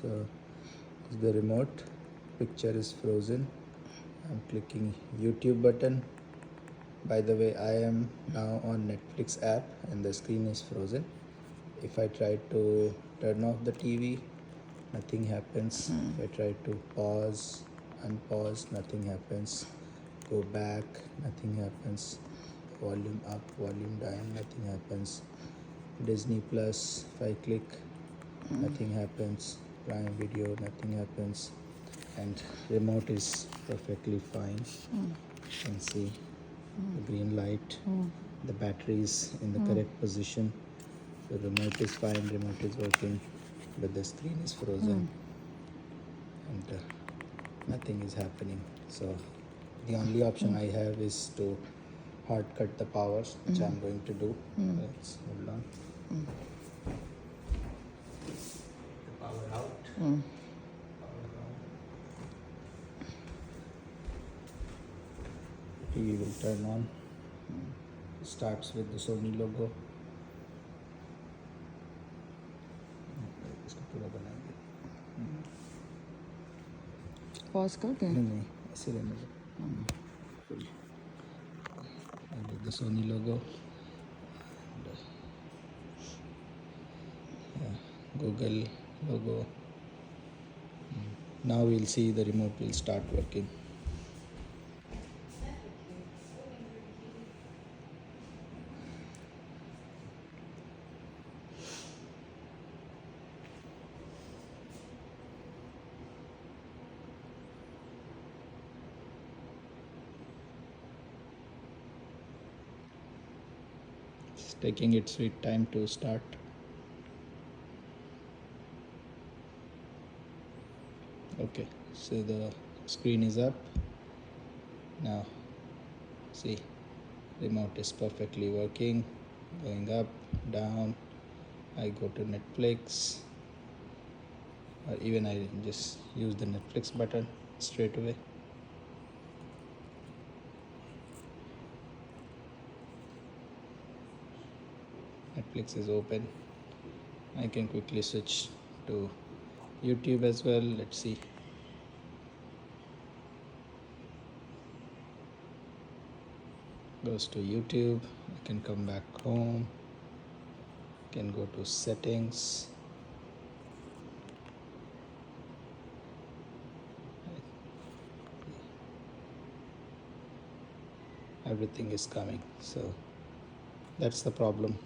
So is the remote, picture is frozen. I'm clicking YouTube button. By the way, I am now on Netflix app and the screen is frozen. If I try to turn off the TV, nothing happens. If I try to pause, unpause, nothing happens. Go back, nothing happens. Volume up, volume down, nothing happens. Disney Plus, if I click, nothing happens. Prime Video, nothing happens. And remote is perfectly fine. You can see the green light, the battery is in the correct position. So remote is fine, remote is working, but the screen is frozen and nothing is happening. So the only option I have is to hard cut the powers, which I'm going to do. Let's hold on. The power out. Power on. TV will turn on. Starts with the Sony logo. इसको पूरा बनाएंगे. Pause कर दें. नहीं ऐसे रहने दो. And with the Sony logo. Google logo. Now we'll see the remote will start working. It's taking its sweet time to start. Okay, so the screen is up. Now see, remote is perfectly working, going up, down. I go to Netflix, or even I just use the Netflix button straight away. Netflix is open. I can quickly switch to YouTube as well. Let's see. Goes to YouTube. I can come back home. Can go to settings. Everything is coming. So that's the problem.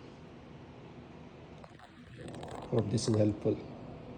Hope this is helpful.